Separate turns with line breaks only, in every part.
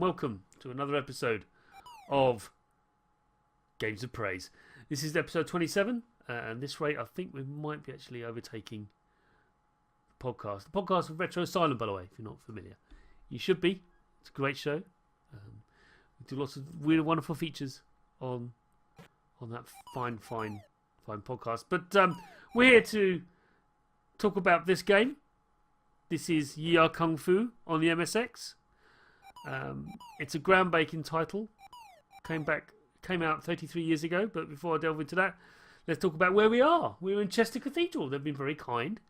welcome to another episode of Games of Praise. This is episode 27, and at this rate I think we might be actually overtaking the podcast. The podcast of Retro Asylum, by the way, if you're not familiar. You should be. It's a great show. We do lots of weird, wonderful features on that fine podcast. But we're here to talk about this game. This is Yie Ar Kung Fu on the MSX. It's a groundbreaking title. Came out 33 years ago. But before I delve into that, let's talk about where we are. We're in Chester Cathedral. They've been very kind.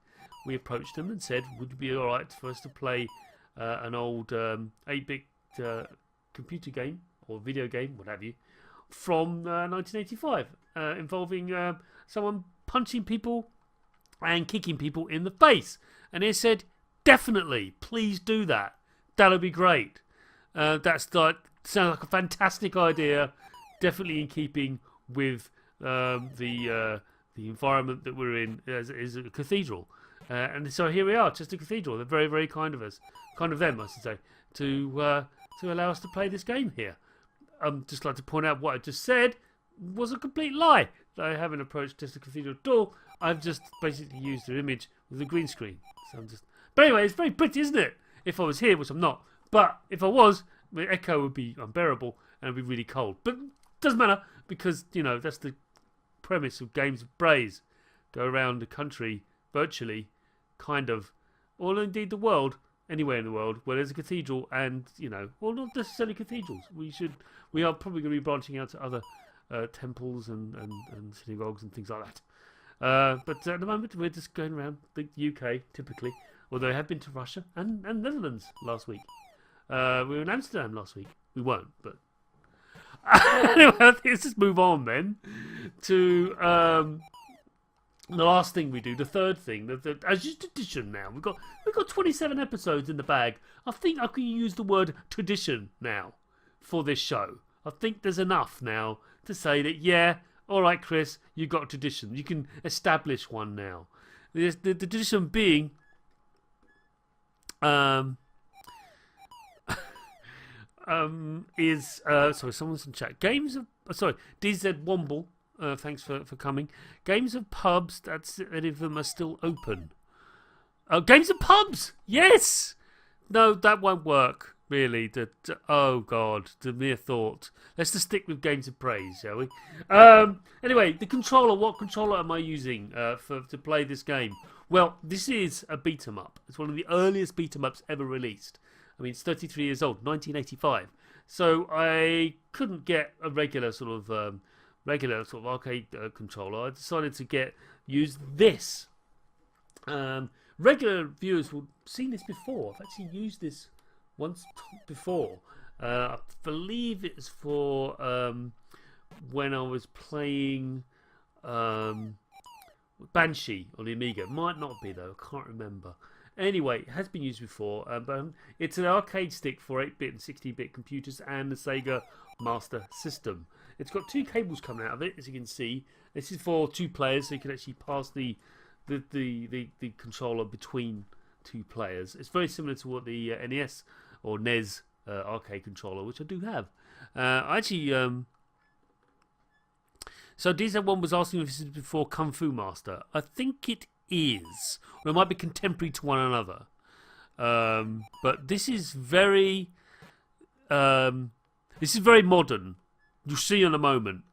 We approached them and said, would it be all right for us to play an old 8-bit computer game or video game, what have you, from 1985, involving someone punching people and kicking people in the face. And they said, definitely, please do that. That'll be great. Sounds like a fantastic idea. Definitely in keeping with the environment that we're in as a cathedral. And so here we are, Chester Cathedral. They're very, very kind of us, kind of them, I should say, to allow us to play this game here. Just like to point out what I just said was a complete lie. I haven't approached Chester Cathedral at all. I've just basically used their image with a green screen. But anyway, it's very pretty, isn't it? If I was here, which I'm not. But if I was, the echo would be unbearable and it would be really cold. But it doesn't matter because, you know, that's the premise of Games of Praise. Go around the country virtually, kind of, or indeed the world, anywhere in the world where there's a cathedral and, you know, well, not necessarily cathedrals. We are probably going to be branching out to other temples and synagogues and things like that. But at the moment, we're just going around the UK, typically. Although I have been to Russia and Netherlands last week. We were in Amsterdam last week. We weren't, but... Anyway, let's just move on then to the last thing we do, the third thing. As just tradition now. We've got 27 episodes in the bag. I think I can use the word tradition now for this show. I think there's enough now to say that, yeah, all right, Chris, you've got a tradition. You can establish one now. The tradition being... sorry, someone's in chat. DZ Womble, thanks for coming. Games of pubs, any of them are still open. Games of pubs, yes. No, that won't work. Really, oh god, the mere thought. Let's just stick with Games of Praise, shall we? Anyway, the controller. What controller am I using to play this game? Well, this is a beat 'em up. It's one of the earliest beat 'em ups ever released. I mean, it's 33 years old, 1985. So I couldn't get a regular sort of arcade controller. I decided to use this. Regular viewers will have seen this before. I've actually used this once before. I believe it's for when I was playing Banshee on the Amiga. Might not be though, I can't remember. Anyway, it has been used before, but it's an arcade stick for 8-bit and 16-bit computers and the Sega Master System. It's got two cables coming out of it, as you can see. This is for 2 players, so you can actually pass the controller between 2 players. It's very similar to what the NES or NES arcade controller, which I do have. So DZ1 was asking if this is before Kung Fu Master. I think it is. Or it might be contemporary to one another. But this is very modern. You'll see in a moment.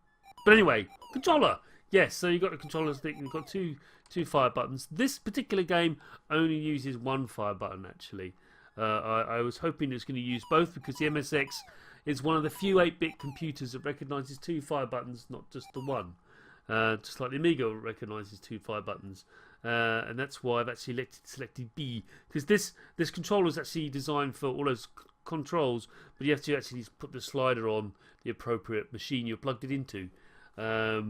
But anyway, controller. Yes, so you've got the controller stick and you've got two fire buttons. This particular game only uses one fire button actually. I was hoping it's going to use both because the MSX is one of the few 8-bit computers that recognises 2 fire buttons, not just the one. Just like the Amiga recognises 2 fire buttons. And that's why I've actually selected B. Because this controller is actually designed for all those controls, but you have to actually put the slider on the appropriate machine you're plugged it into. I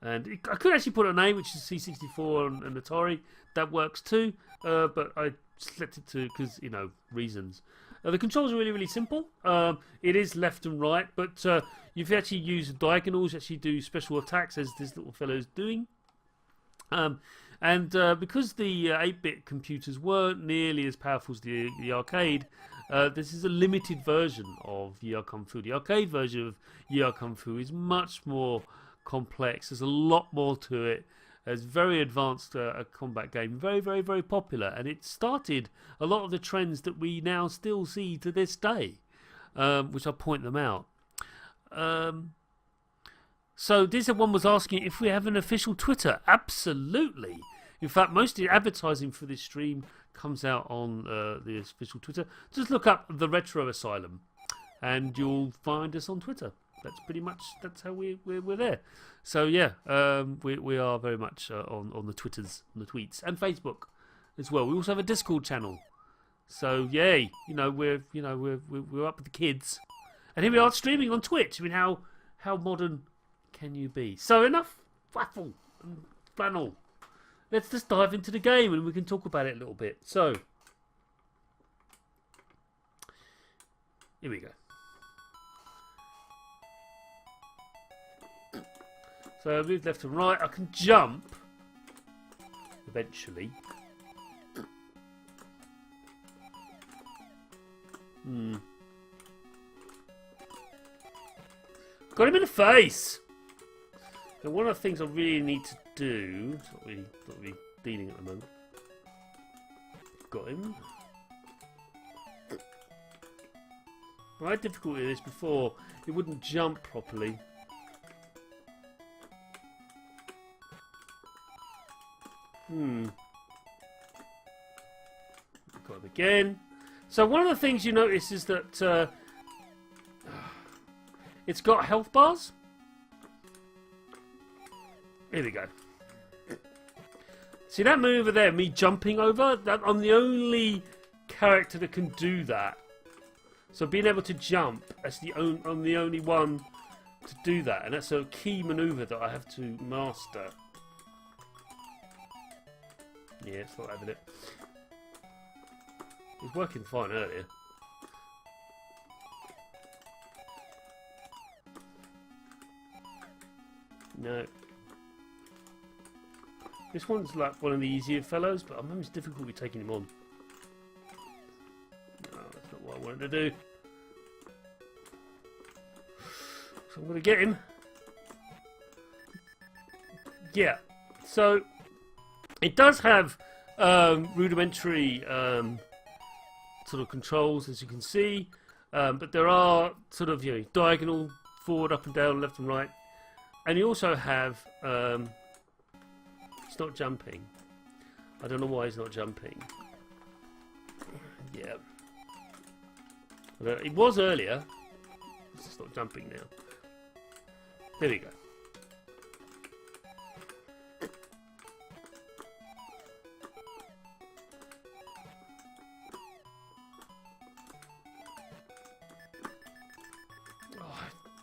could actually put a name, which is C64 and Atari. That works too, but I selected to because, you know, reasons. The controls are really, really simple. It is left and right, but you've actually used diagonals, actually do special attacks, as this little fellow is doing. Because the 8-bit computers weren't nearly as powerful as the arcade, This is a limited version of Yie Ar Kung Fu. The arcade version of Yie Ar Kung Fu is much more complex. There's a lot more to it. It's very advanced a combat game, very, very, very popular, and it started a lot of the trends that we now still see to this day, which I'll point them out. So this one was asking if we have an official Twitter. Absolutely. In fact, most of the advertising for this stream comes out on the official Twitter. Just look up the Retro Asylum, and you'll find us on Twitter. That's pretty much how we're there. So yeah, we are very much on the Twitters, on the tweets, and Facebook as well. We also have a Discord channel. So yay, we're up with the kids, and here we are streaming on Twitch. I mean, how modern can you be? So enough waffle and flannel. Let's just dive into the game, and we can talk about it a little bit. So here we go. So I move left and right. I can jump eventually. Got him in the face. Now, one of the things I really need to do. It's not really dealing at the moment. Got him. I had difficulty with this before. It wouldn't jump properly. Got him again. So one of the things you notice is that it's got health bars. Here we go. See that maneuver there, me jumping over? I'm the only character that can do that. So being able to jump, I'm the only one to do that, and that's a key maneuver that I have to master. Yeah, it's not having it. It was working fine earlier. No. This one's like one of the easier fellows, but I'm having difficulty taking him on. No, that's not what I wanted to do. So I'm going to get him. Yeah. So it does have rudimentary sort of controls, as you can see, but there are sort of diagonal, forward, up and down, left and right, and you also have it's not jumping. I don't know why he's not jumping. Yeah, it was earlier. It's just not jumping now. There we go.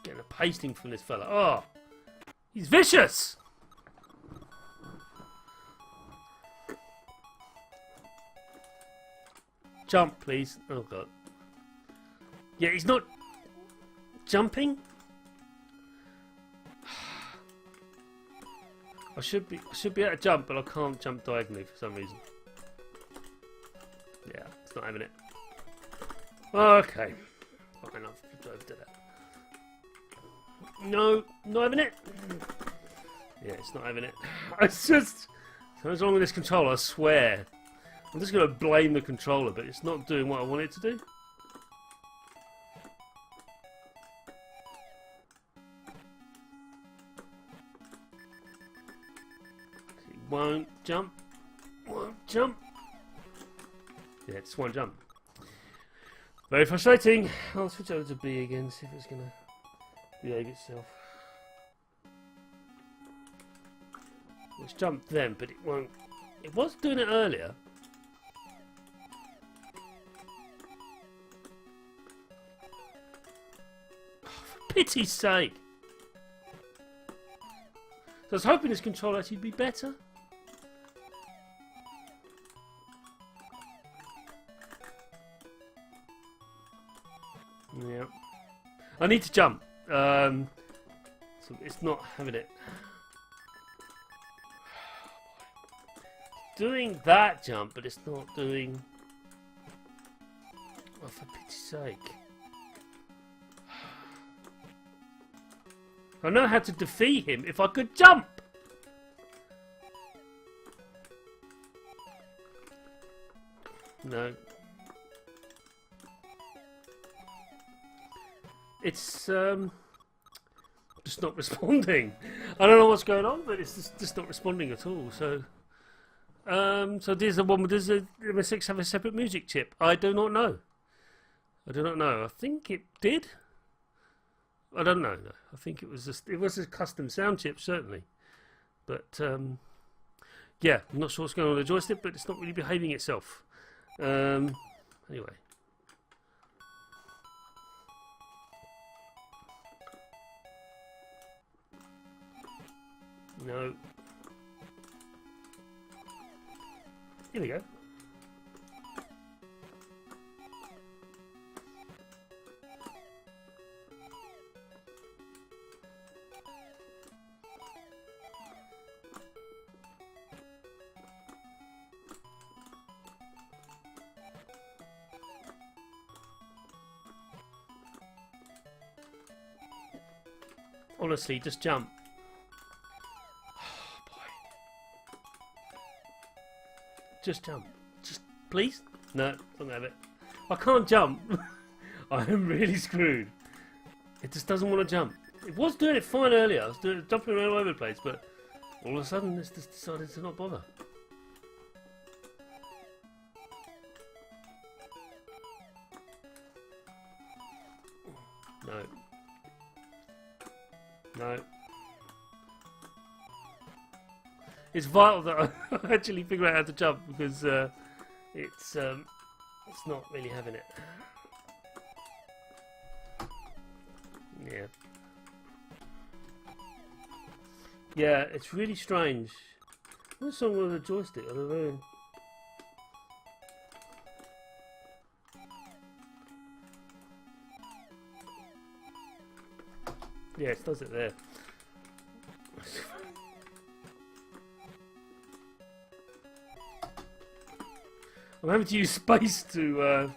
Getting a pasting from this fella. Oh, he's vicious. Jump, please. Oh god. Yeah, he's not jumping. I should be able to jump, but I can't jump diagonally for some reason. Yeah, it's not having it. Okay, fine. I've dove to that. No, not having it. Yeah, it's not having it. It's just something's wrong with this controller, I swear. I'm just going to blame the controller, but it's not doing what I want it to do. It won't jump. Won't jump. Yeah, it just won't jump. Very frustrating. I'll switch over to B again, see if it's going to behave itself. It's jumped then, but it won't. It was doing it earlier. Oh, for pity's sake! So I was hoping this controller actually would be better. Yeah. I need to jump. So it's not having it. Doing that jump, but it's not doing. Oh, for sake. I know how to defeat him if I could jump. No. It's just not responding. I don't know what's going on, but it's just not responding at all. So there's the one. Does the MSX have a separate music chip? I do not know. I do not know. I think it did. I don't know. No. I think it was a custom sound chip, certainly. But yeah, I'm not sure what's going on with the joystick, but it's not really behaving itself. Anyway. No. Here we go. Honestly, just jump. Oh, boy. Just jump. Just, please? No, don't have it. I can't jump. I am really screwed. It just doesn't want to jump. It was doing it fine earlier. I was jumping around all over the place, but all of a sudden it's just decided to not bother. No. No. It's vital that I actually figure out how to jump because it's not really having it. Yeah. Yeah, it's really strange. What's wrong with the joystick? I don't know. Yeah, it does it there. I'm having to use space to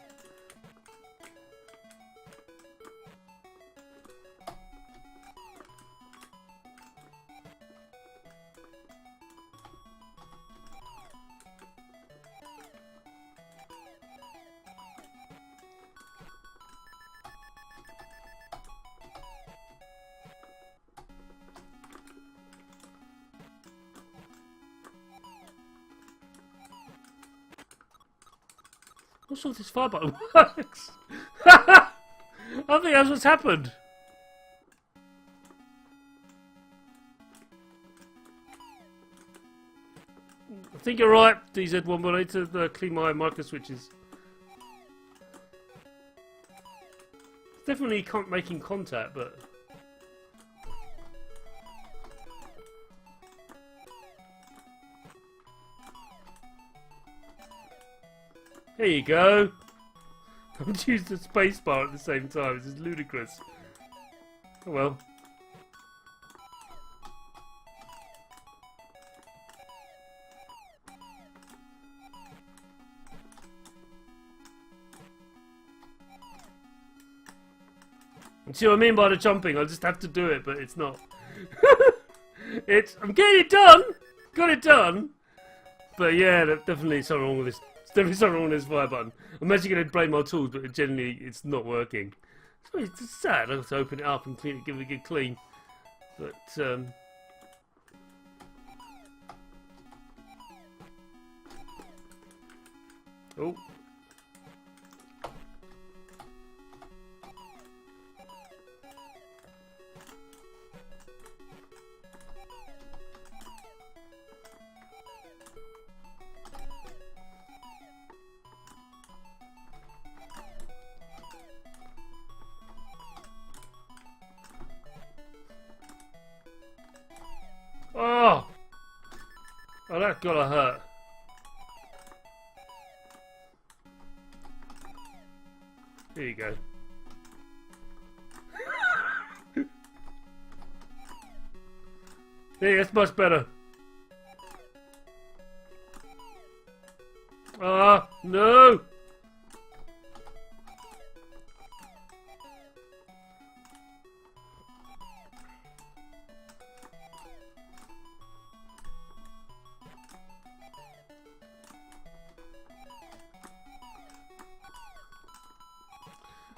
I'm not sure if this fire button works. I think that's what's happened. I think you're right, DZ1, but I need to clean my micro switches. It's definitely making contact, but... There you go. I'm using the space bar at the same time. This is ludicrous. Oh well. You see what I mean by the jumping? I just have to do it, but it's not. I'm getting it done. Got it done. But yeah, there's definitely something wrong with this. Definitely something wrong with this fire button. I'm actually going to blame my tools, but generally it's not working. So it's sad. I have to open it up and clean it, give it a good clean. But oh. Oh! Oh, that's gotta hurt. There you go. There, that's much better. Ah, no!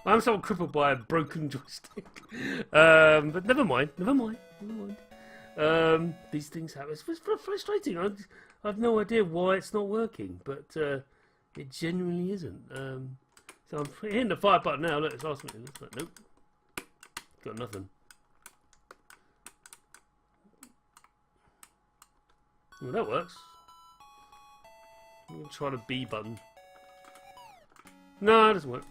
I'm somewhat crippled by a broken joystick. But never mind. These things happen. It's frustrating. I've no idea why it's not working, but it genuinely isn't. So I'm hitting the fire button now. Look, it's asking me. It's like, nope. Got nothing. Well, that works. I'm going to try the B button. No, it doesn't work.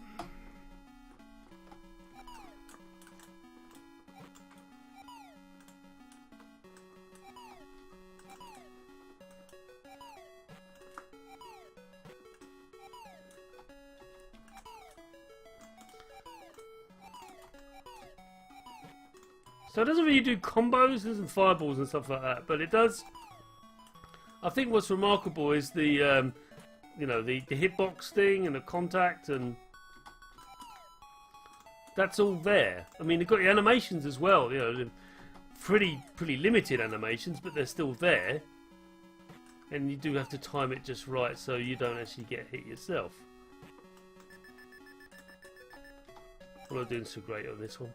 So it doesn't really do combos and fireballs and stuff like that, but it does. I think what's remarkable is the, you know, the hitbox thing and the contact, and that's all there. I mean, they've got the animations as well. You know, pretty limited animations, but they're still there. And you do have to time it just right so you don't actually get hit yourself. I'm not doing so great on this one.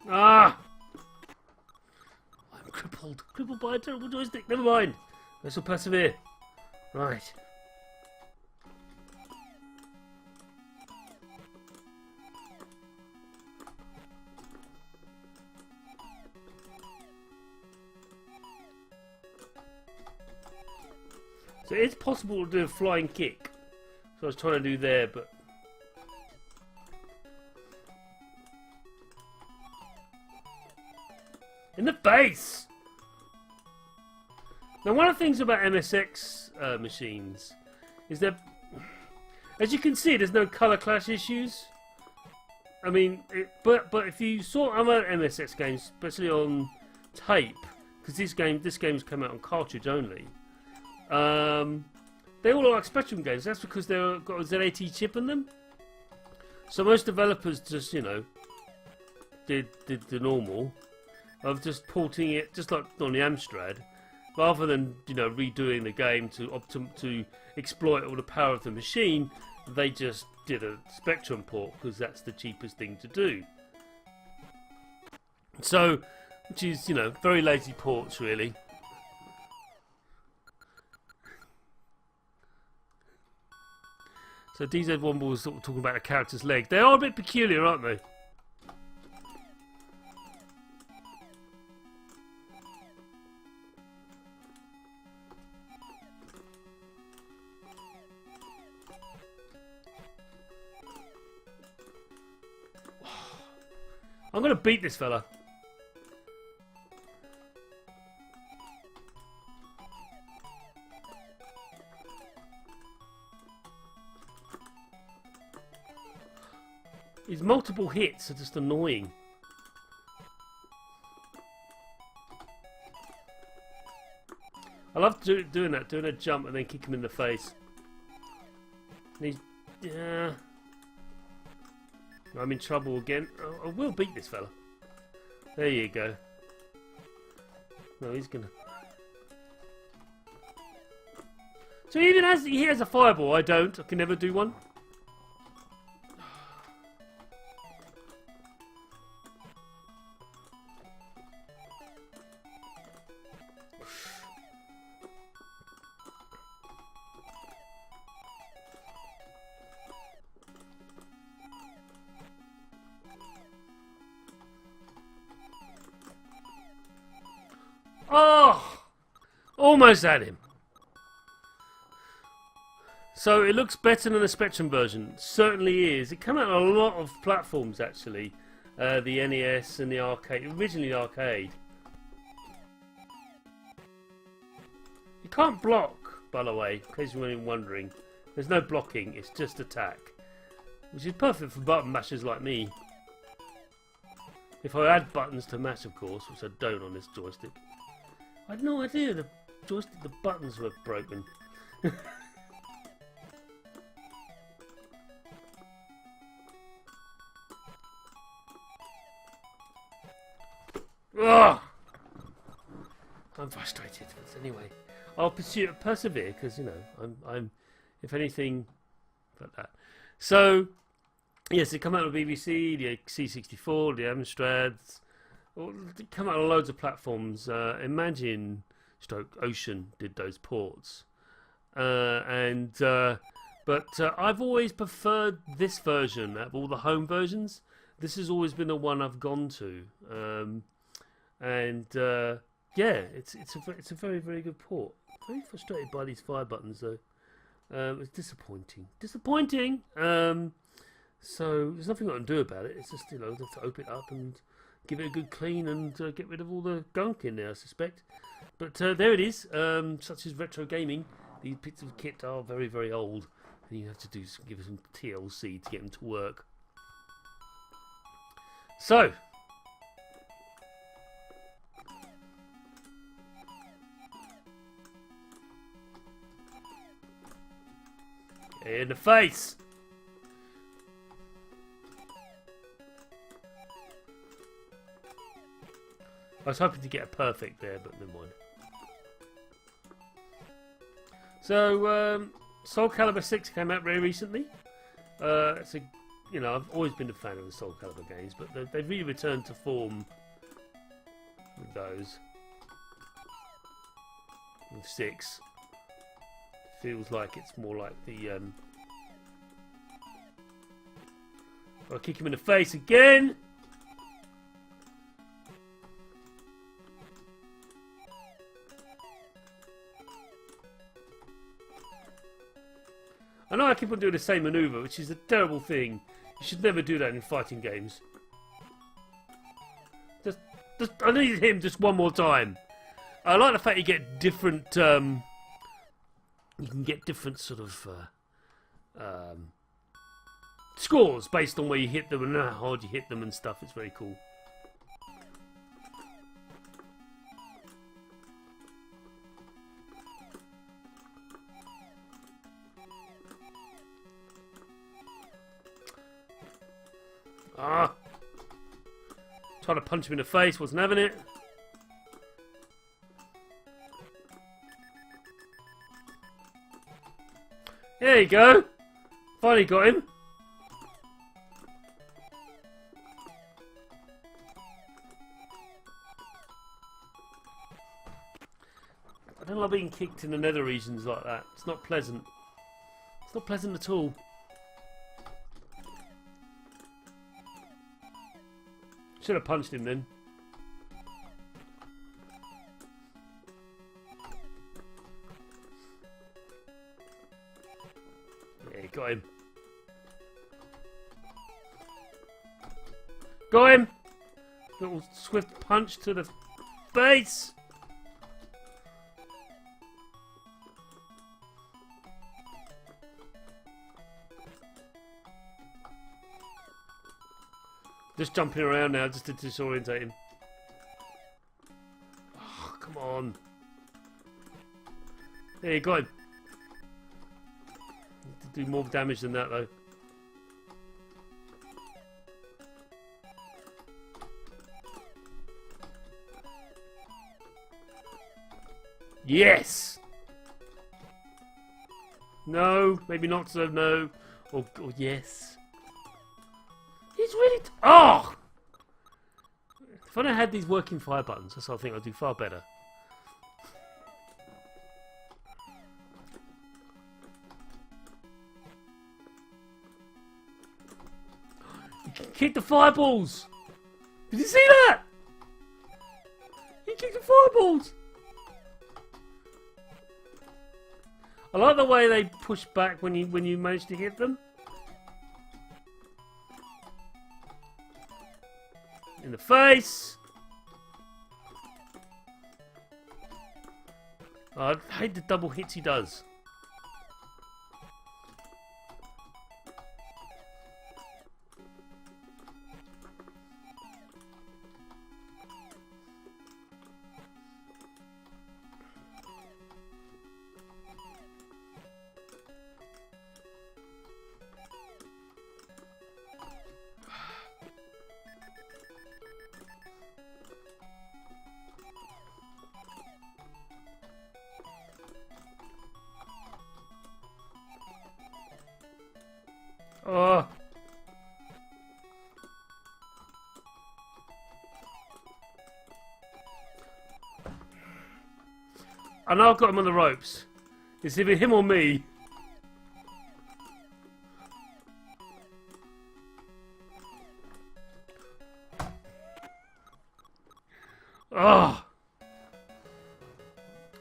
Ah! I'm crippled by a terrible joystick. Never mind. I shall persevere. Right. So it's possible to do a flying kick. So I was trying to do there, but in the face! Now, one of the things about MSX machines is that, as you can see, there's no color clash issues. I mean, but if you saw other MSX games, especially on tape, because this game's come out on cartridge only, they all look like Spectrum games. That's because they've got a Z80 chip in them. So most developers just, you know, did the normal of just porting it, just like on the Amstrad, rather than, you know, redoing the game to exploit all the power of the machine. They just did a Spectrum port because that's the cheapest thing to do. So, which is, you know, very lazy ports really. So DZ Womble was sort of talking about the character's leg. They are a bit peculiar, aren't they? I'm going to beat this fella. His multiple hits are just annoying. I love doing that, doing a jump and then kick him in the face. And he's... yeah... I'm in trouble again. I will beat this fella. There you go. No, he's gonna... So even as he has a fireball, I don't. I can never do one. Oh! Almost had him. So it looks better than the Spectrum version. Certainly is. It came out on a lot of platforms actually. The NES and the arcade. Originally the arcade. You can't block, by the way, in case you're wondering. There's no blocking, it's just attack. Which is perfect for button mashers like me. If I add buttons to mash, of course, which I don't on this joystick. I had no idea the joystick, the buttons were broken. Ugh! I'm frustrated. But anyway, I'll persevere because I'm if anything, like that. So yes, it come out on BBC, the C64, the Amstrads. It come out on loads of platforms. Imagine Stroke Ocean did those ports, but I've always preferred this version out of all the home versions. This has always been the one I've gone to, yeah, it's a very, very good port. Very frustrated by these fire buttons though. It's disappointing. So there's nothing I can do about it. It's just I have to open it up and give it a good clean and get rid of all the gunk in there, I suspect. But there it is. Such as retro gaming, these bits of kit are very, very old, and you have to give it some TLC to get them to work. So. In the face! I was hoping to get a perfect there, but never mind. So, Soul Calibur 6 came out very recently. It's I've always been a fan of the Soul Calibur games, but they've really returned to form with those. With 6. Feels like it's more like the I'll kick him in the face again. I know I keep on doing the same maneuver, which is a terrible thing. You should never do that in fighting games. Just I need him just one more time. I like the fact you get different you can get different sort of scores based on where you hit them and how hard you hit them and stuff. It's very cool. Trying to punch him in the face, wasn't having it. There you go. Finally got him. I don't like being kicked in the nether regions like that. It's not pleasant. It's not pleasant at all. Should have punched him then. Yeah, got him. Got him! Little swift punch to the face! Just jumping around now just to disorientate him. Oh, come on. There you got him. Need to do more damage than that though. Yes! No, maybe not so, no. Or yes. He's really... Oh! If I had these working fire buttons, that's what I think I'd do far better. You can kick the fireballs! Did you see that? He kicked the fireballs! I like the way they push back when you manage to hit them. In the face. Oh, I hate the double hits he does. Oh. I know I've got him on the ropes. It's either him or me. Oh.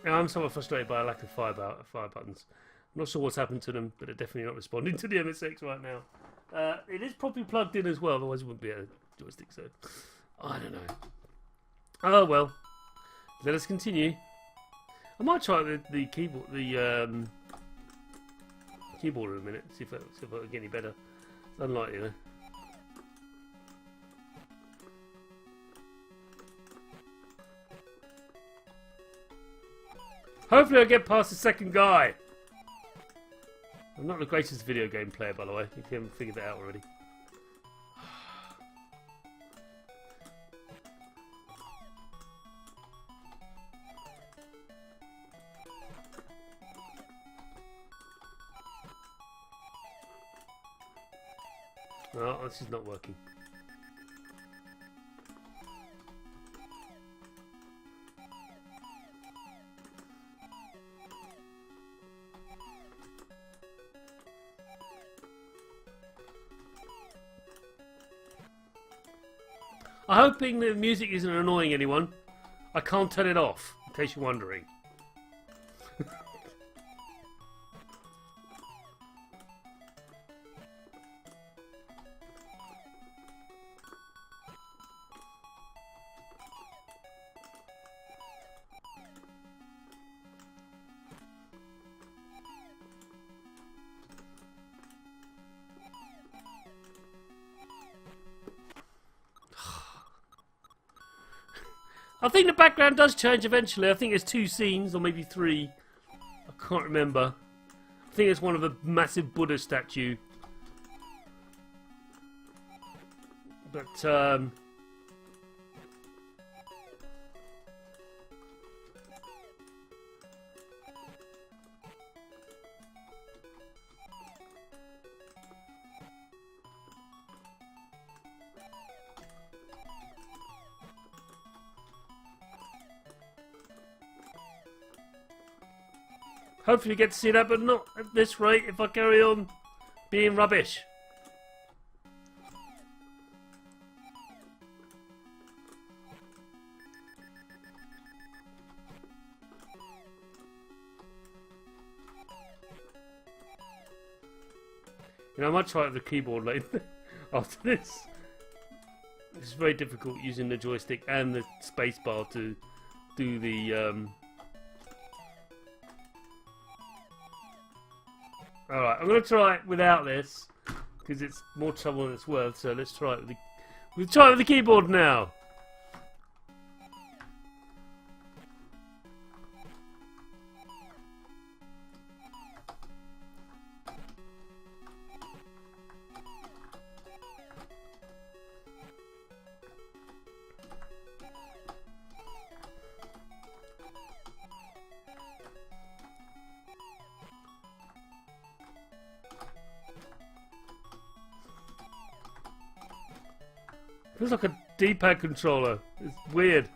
Yeah, I'm somewhat frustrated by a lack of fire buttons. I'm not sure what's happened to them, but they're definitely not responding to the MSX right now. It is probably plugged in as well, otherwise it wouldn't be a joystick, so I don't know. Oh well. Let us continue. I might try the keyboard, keyboard in a minute, see if I can get any better. It's unlikely though. Hopefully I'll get past the second guy. I'm not the greatest video game player, by the way, if you haven't figured that out already. No, this is not working. I'm hoping the music isn't annoying anyone. I can't turn it off, in case you're wondering. I think the background does change eventually. I think there's 2 scenes, or maybe 3. I can't remember. I think it's one of a massive Buddha statue. But, hopefully you get to see that, but not at this rate if I carry on being rubbish. You know, I might try it with the keyboard later after this. It's very difficult using the joystick and the spacebar to do the... Alright, I'm going to try it without this, because it's more trouble than it's worth, so let's try it with the... We'll try it with the keyboard now! Feels like a D-pad controller. It's weird.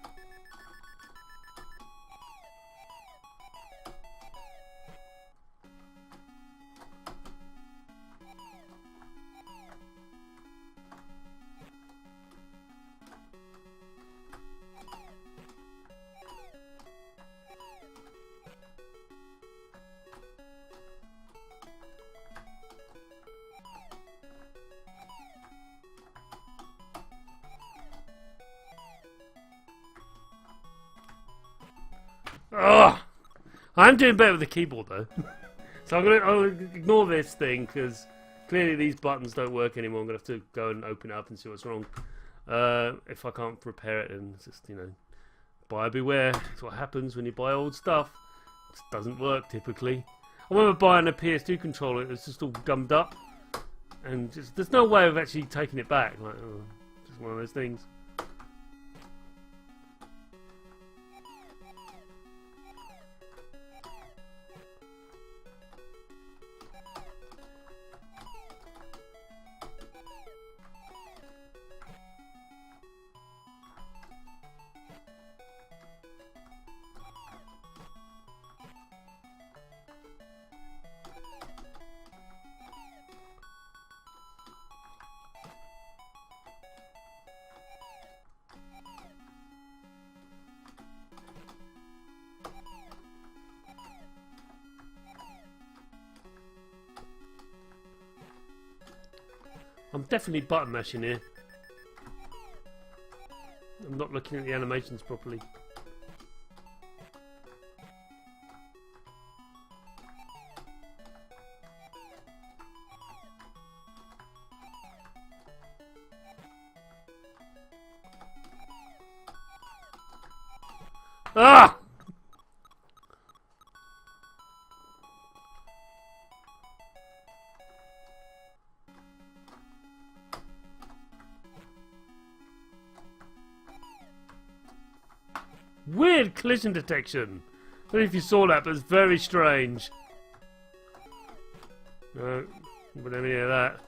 Ugh! I'm doing better with the keyboard though. So I'll ignore this thing because clearly these buttons don't work anymore. I'm going to have to go and open it up and see what's wrong. If I can't repair it, then it's just, you know, buyer beware. That's what happens when you buy old stuff. It just doesn't work typically. I remember buying a PS2 controller. It was just all gummed up. And just, there's no way of actually taking it back. Like, oh, just one of those things. I'm definitely button mashing here. I'm not looking at the animations properly. Ah! Weird collision detection. I don't know if you saw that, but it's very strange. No, but any of that.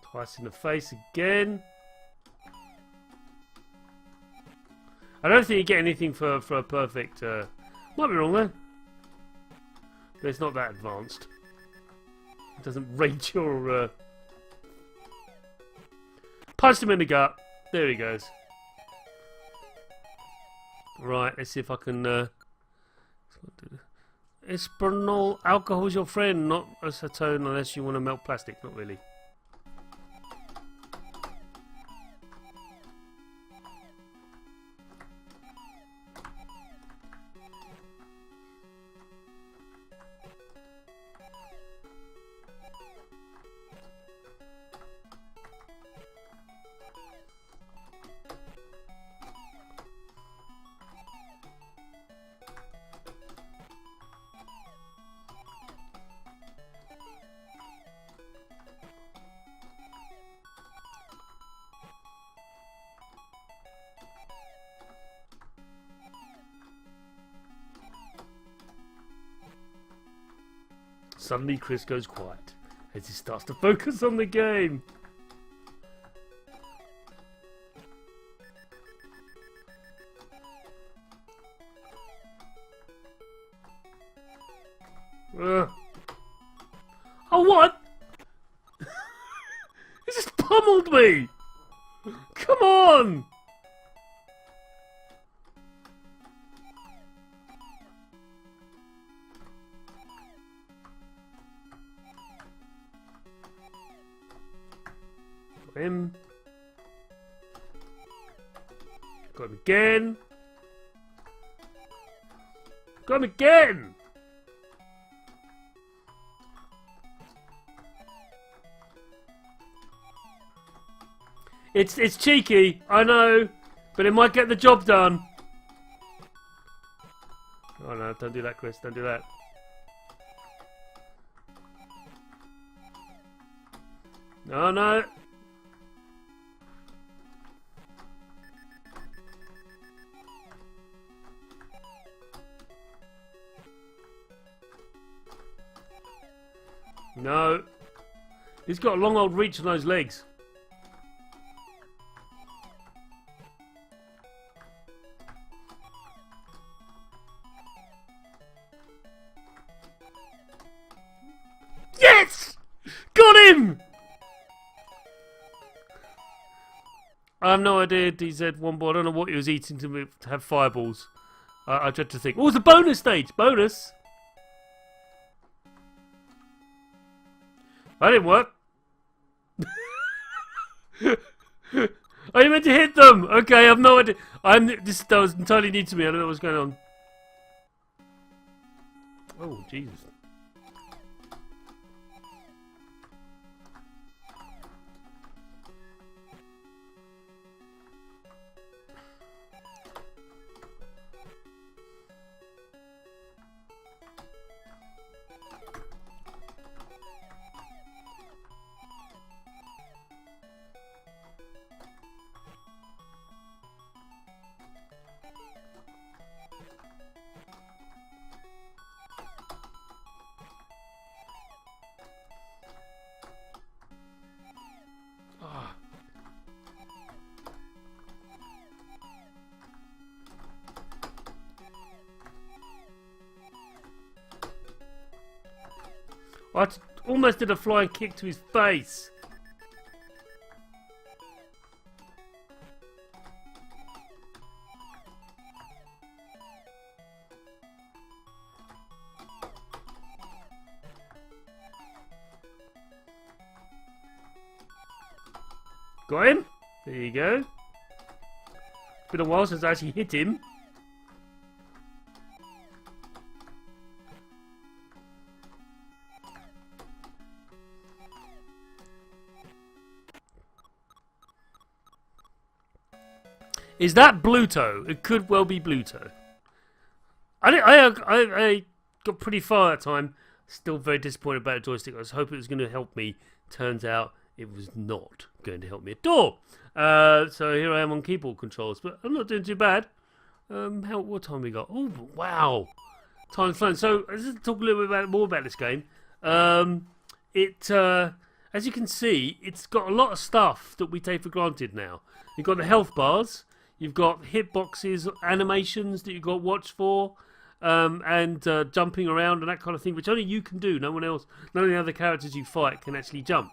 Twice in the face again. I don't think you get anything for a perfect... might be wrong though. But it's not that advanced. It doesn't rate your... Punched him in the gut. There he goes. Right, let's see if I can... Espernol, alcohol's your friend, not acetone unless you want to melt plastic. Not really. Suddenly Chris goes quiet as he starts to focus on the game. Oh, what? He just pummeled me! Come on! Got him. Got him again. Got him again! It's cheeky, I know, but it might get the job done. Oh no, don't do that, Chris, don't do that. Oh no. No. He's got a long old reach on those legs. Yes! Got him! I have no idea, DZ one boy. I don't know what he was eating to have fireballs. I dread to think. Oh, it's a bonus stage! Bonus! That didn't work. Oh, you meant to hit them! Okay, I have no idea. That was entirely new to me. I don't know what's going on. Oh, Jesus. almost did a flying kick to his face. Got him. There you go. It's been a while since I actually hit him. Is that Bluto? It could well be Bluto. I got pretty far that time. Still very disappointed about the joystick. I was hoping it was going to help me. Turns out it was not going to help me at all. So here I am on keyboard controls, but I'm not doing too bad. What time we got? Oh wow, time's flying. So let's just talk a little bit more about this game. As you can see, it's got a lot of stuff that we take for granted now. You've got the health bars. You've got hitboxes, animations that you've got to watch for, and jumping around and that kind of thing, which only you can do. No one else, none of the other characters you fight can actually jump.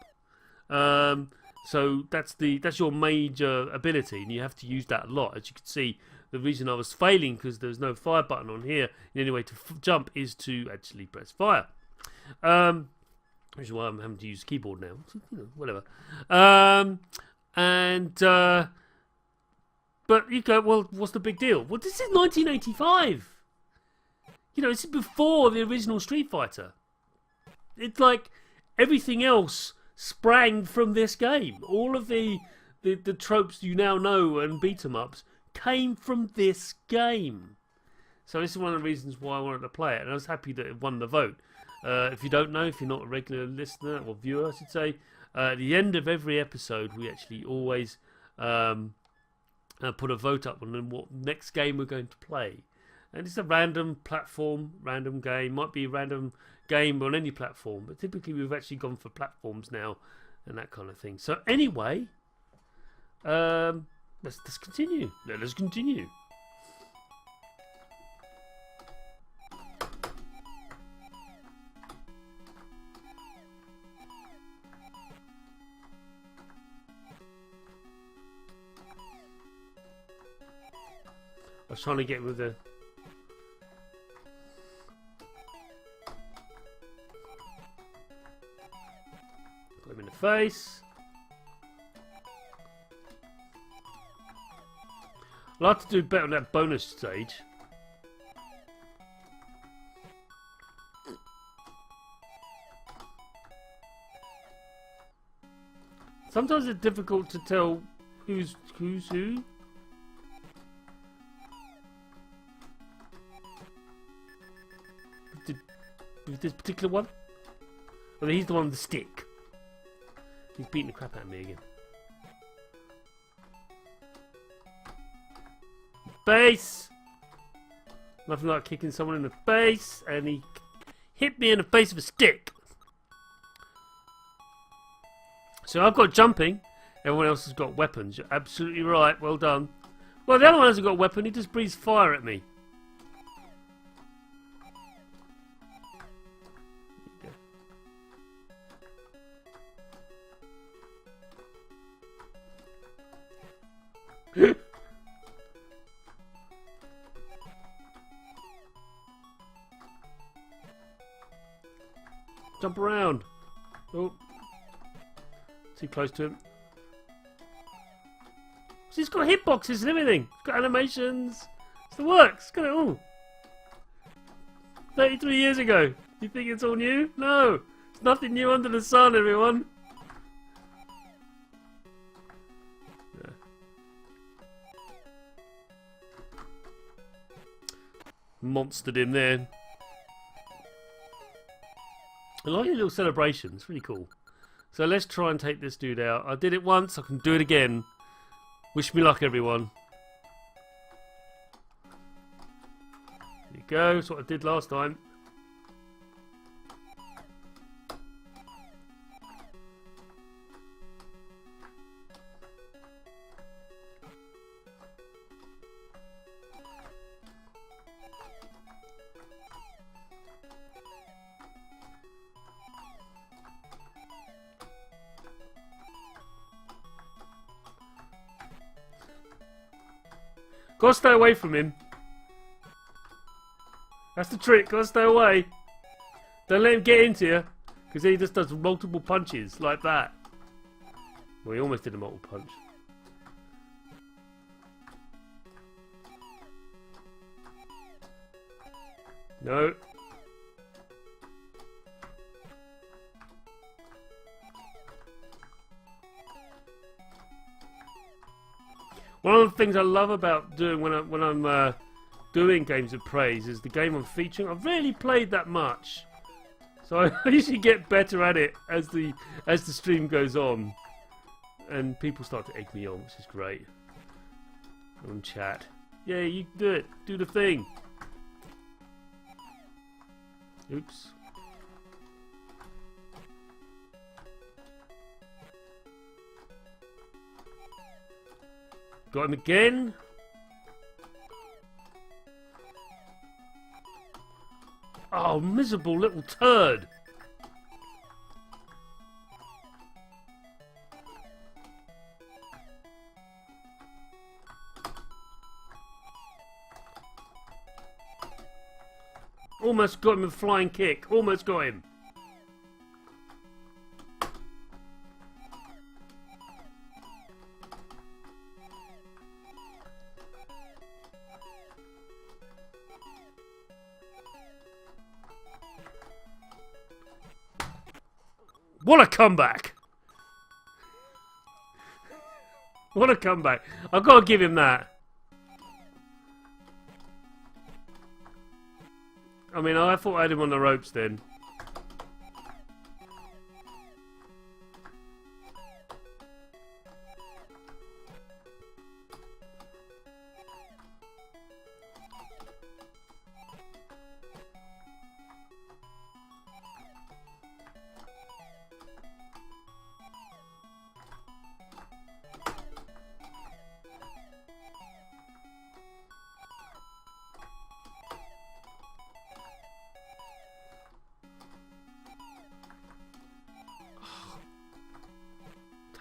So that's your major ability, and you have to use that a lot. As you can see, the reason I was failing because there's no fire button on here in any way to jump is to actually press fire. Which is why I'm having to use the keyboard now. Whatever. But you go, well, what's the big deal? Well, this is 1985. This is before the original Street Fighter. It's like everything else sprang from this game. All of the tropes you now know and beat 'em ups came from this game. So this is one of the reasons why I wanted to play it, and I was happy that it won the vote. If you don't know, if you're not a regular listener or viewer, I should say, at the end of every episode, we actually always put a vote up on what next game we're going to play. And it's a random platform, random game. Might be a random game on any platform, but typically we've actually gone for platforms now and that kind of thing. So anyway, let's continue. Let us continue. I was trying to get with the... Put him in the face. I'd like to do better on that bonus stage. Sometimes it's difficult to tell who's who. With this particular one? Well, he's the one with the stick. He's beating the crap out of me again. Face! Nothing like kicking someone in the face, and he hit me in the face with a stick. So I've got jumping. Everyone else has got weapons. You're absolutely right. Well done. Well, the other one hasn't got a weapon. He just breathes fire at me. Jump around. Oh. Too close to him. He's got hitboxes and everything. He's got animations. It's the works. It's got it all. 33 years ago. Do you think it's all new? No. It's nothing new under the sun, everyone. Yeah. Monstered him there. I like your little celebration. It's really cool. So let's try and take this dude out. I did it once. I can do it again. Wish me luck, everyone. There you go. That's what I did last time. Gotta stay away from him. That's the trick. Gotta stay away. Don't let him get into you, because he just does multiple punches like that. Well, he almost did a multiple punch. No. One of the things I love about doing when I'm doing Games of Praise is the game I'm featuring. I've rarely played that much, so I usually get better at it as the stream goes on, and people start to egg me on, which is great. On chat, yeah, you do it. Do the thing. Oops. Got him again. Oh, miserable little turd. Almost got him with a flying kick. Almost got him. What a comeback! What a comeback. I've got to give him that. I mean, I thought I had him on the ropes then.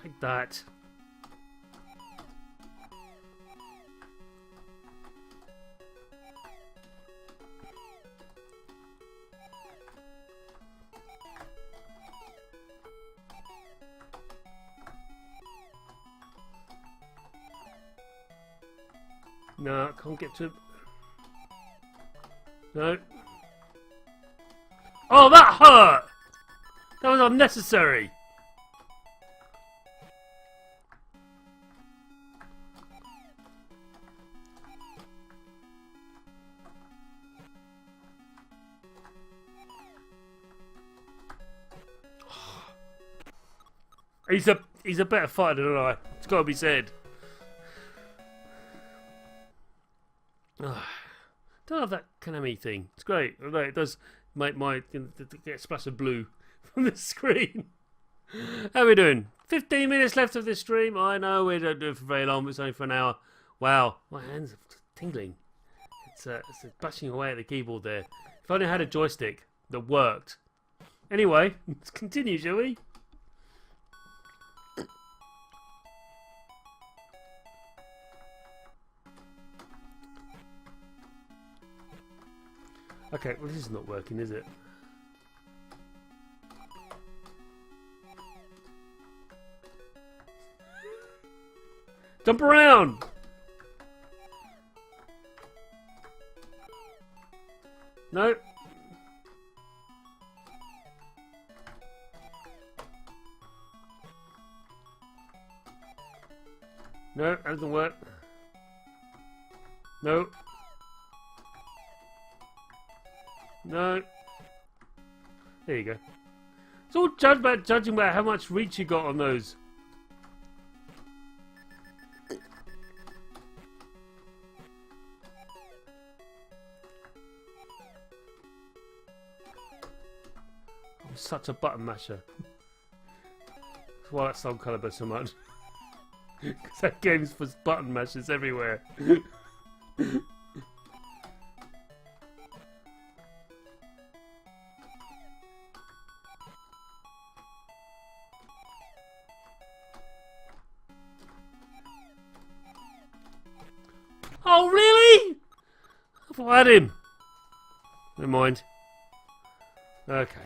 Take that. No, I can't get to him. No. Oh, that hurt! That was unnecessary. He's a better fighter than I. It's got to be said. Don't have that Konami thing. It's great. Although it does make my get a splash of blue from the screen. How are we doing? 15 minutes left of this stream. I know we don't do it for very long. It's only for an hour. Wow, my hands are tingling. It's bashing away at the keyboard there. If I only had a joystick that worked. Anyway, let's continue, shall we? Okay, well this is not working, is it? Jump around! No. No, that doesn't work. No. No. There you go. It's all judging about how much reach you got on those. I'm such a button masher. That's why I like Soul Calibur so much. Because that game's for button mashers everywhere. Oh, really? I thought I had him. Never mind. Okay.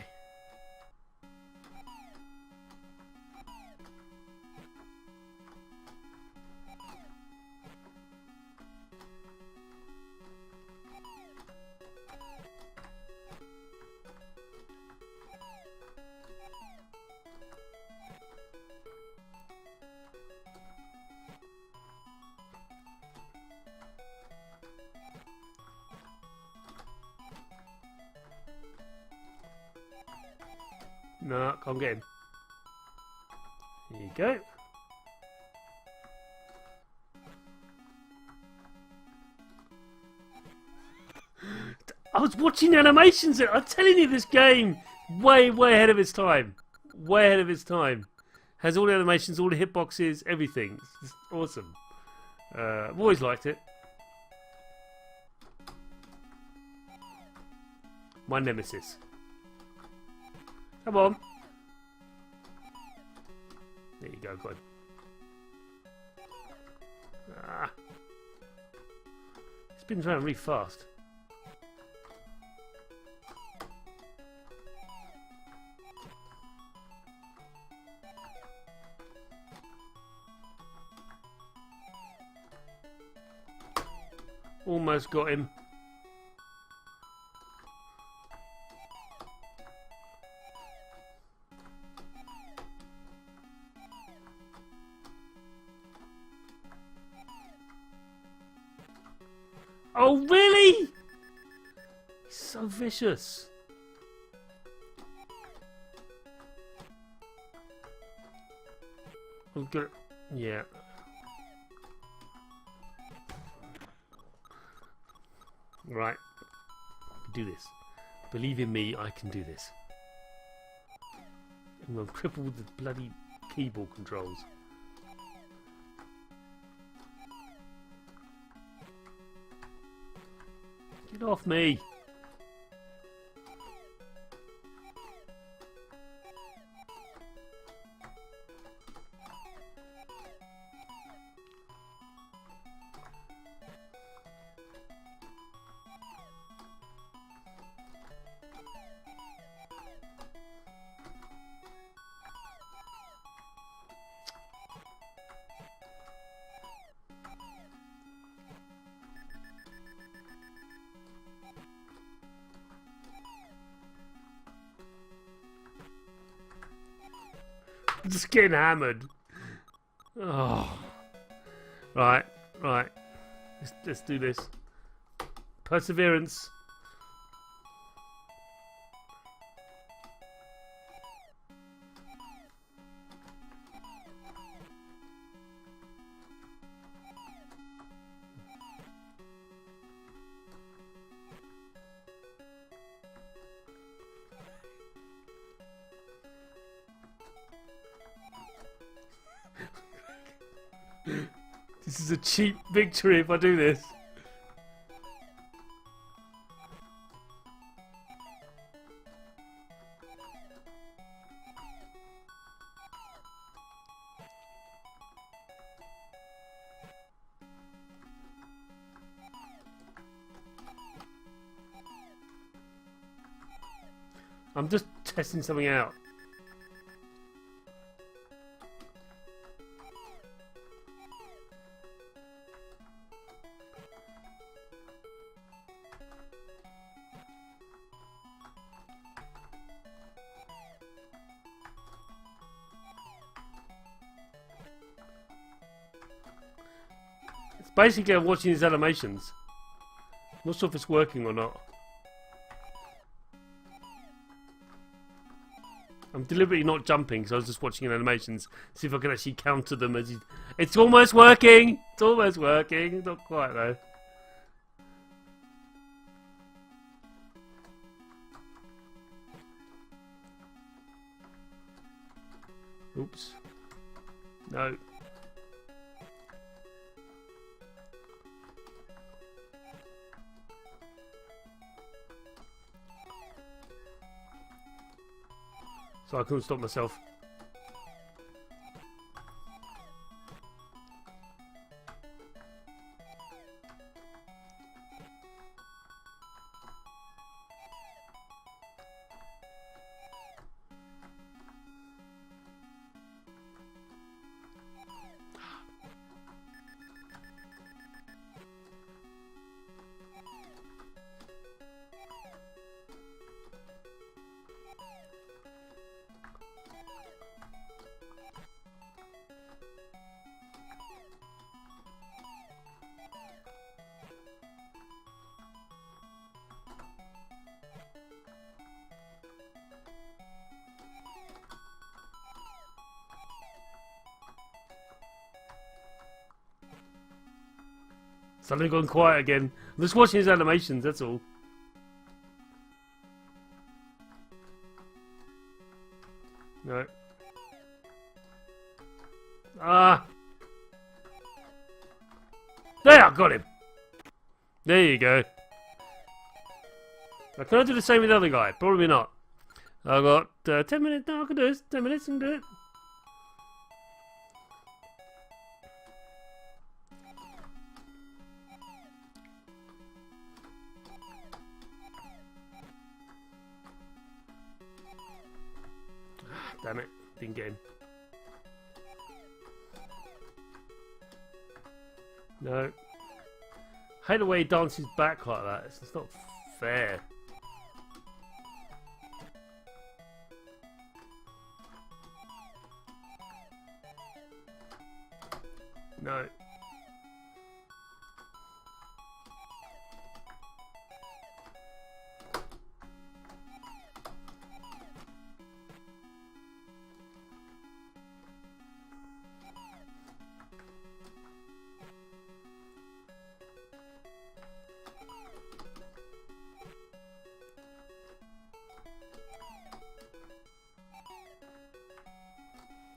No, can't get him. There you go. I was watching animations. I'm telling you, this game way ahead of its time. Way ahead of its time. Has all the animations, all the hitboxes, everything. It's awesome. I've always liked it. My nemesis. Come on. There you go, got him. Ah. It spins around really fast. Almost got him. Oh, really? He's so vicious. I'm good. Yeah. Right. Do this. Believe in me, I can do this. I'm going to cripple with the bloody keyboard controls. Get off me! I'm just getting hammered. Oh. Right. Let's do this. Perseverance. This is a cheap victory if I do this. I'm just testing something out. Basically, I'm watching these animations. Not sure if it's working or not. I'm deliberately not jumping because I was just watching animations. See if I can actually counter them as you... It's almost working! It's almost working. Not quite though. Oops. No. So I couldn't stop myself. Suddenly gone quiet again. I'm just watching his animations, that's all. No. Ah! There, got him! There you go. Now, can I do the same with the other guy? Probably not. I've got 10 minutes. No, I can do this. 10 minutes and do it. Damn it. Didn't get him. No. I hate the way he dances back like that. It's just not fair. No.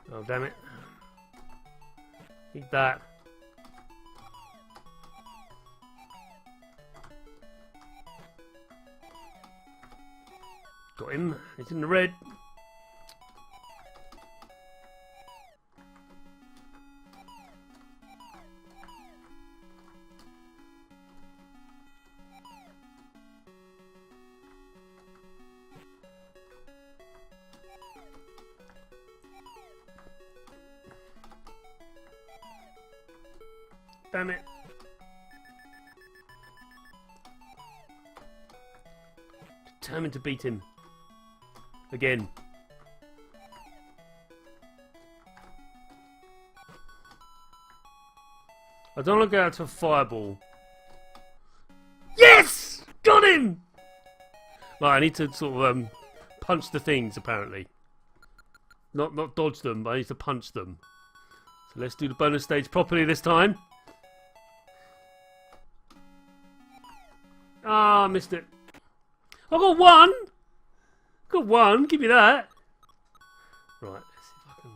Oh, damn it. Eat that. Got him. He's in the red. Damn it. Determined to beat him. Again. I don't want to go out to a fireball. Yes! Got him! Right, I need to sort of punch the things, apparently. Not dodge them, but I need to punch them. So let's do the bonus stage properly this time. Ah, I missed it. I got one! Got one, give me that. Right, let's see if I can...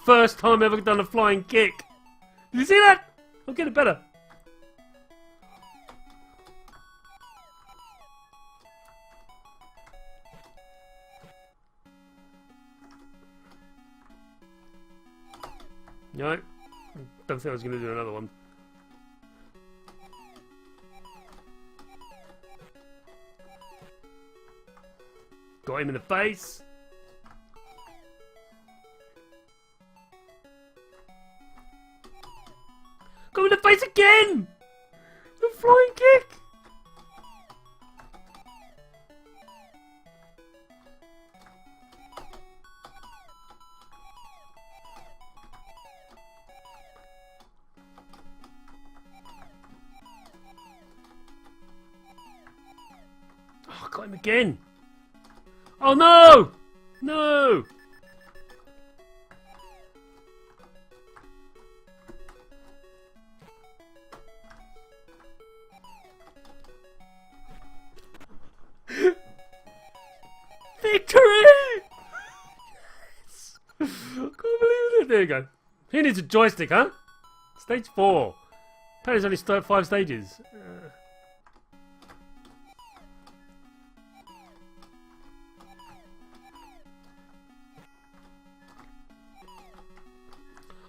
First time ever done a flying kick. Did you see that? I'll get it better. No, don't think I was going to do another one. Got him in the face. Got him in the face again! The flying kick! Oh, I got him again! Oh no! No! Victory! Yes! I can't believe it. There you go. Who needs a joystick, huh? Stage 4. Apparently there's only 5 stages.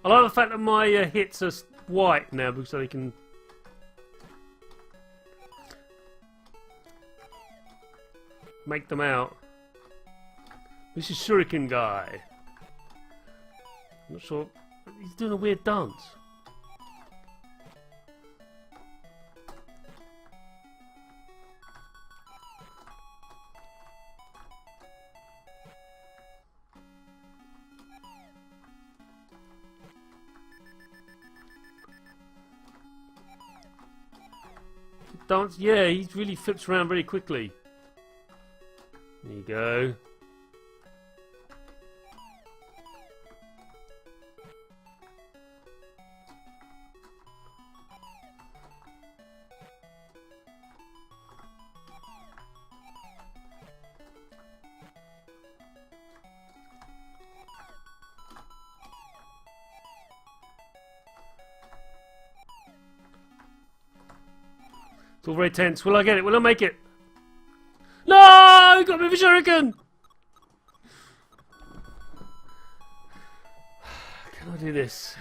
I like the fact that my hits are white now because they can... make them out. This is Shuriken guy. I'm not sure. He's doing a weird dance. dance. Yeah, he really flips around very quickly. There you go. It's all very tense. Will I get it? Will I make it? No! He got me with a shuriken! Can I do this?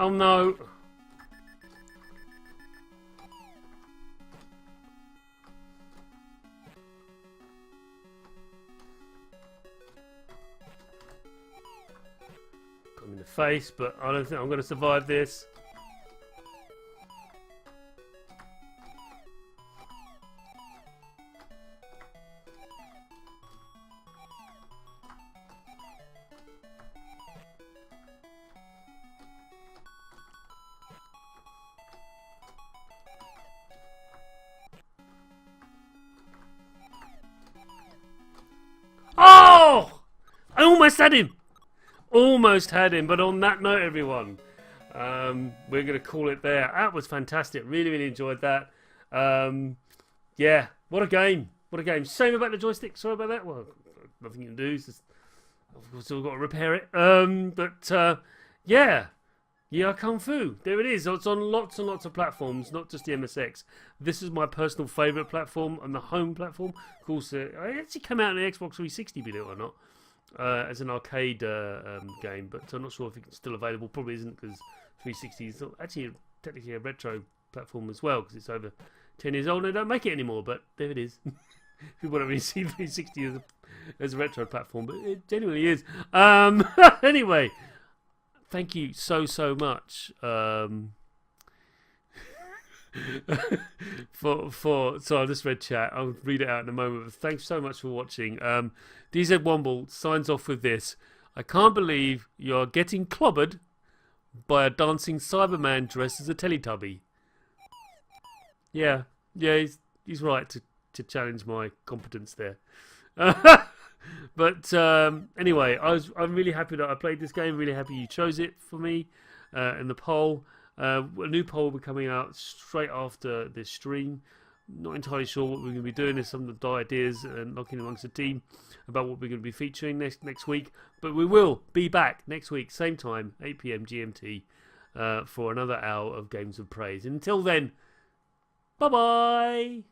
Oh no. Got him in the face, but I don't think I'm going to survive this. Oh! I almost had him! Almost had him, but on that note, everyone, we're going to call it there. That was fantastic. Really, really enjoyed that. Yeah, what a game. What a game. Shame about the joystick. Sorry about that. Well, nothing you can do. I've still got to repair it. Yeah. Yie Ar Kung Fu. There it is. It's on lots and lots of platforms, not just the MSX. This is my personal favourite platform and the home platform. Of course, it actually came out on the Xbox 360, believe it or not, as an arcade game, but I'm not sure if it's still available. Probably isn't, because 360 is actually technically a retro platform as well, because it's over 10 years old and they don't make it anymore, but there it is. If you want to really see 360 as a retro platform, but it genuinely is. Anyway. Thank you so much so I just read chat. I'll read it out in a moment. But thanks so much for watching. DZ Womble signs off with this. I can't believe you're getting clobbered by a dancing Cyberman dressed as a Teletubby. Yeah, he's right to challenge my competence there. But anyway, I'm really happy that I played this game. Really happy you chose it for me in the poll. A new poll will be coming out straight after this stream. Not entirely sure what we're going to be doing. There's some of the ideas and knocking amongst the team about what we're going to be featuring next week. But we will be back next week, same time, 8 PM GMT, for another hour of Games of Praise. Until then, bye bye.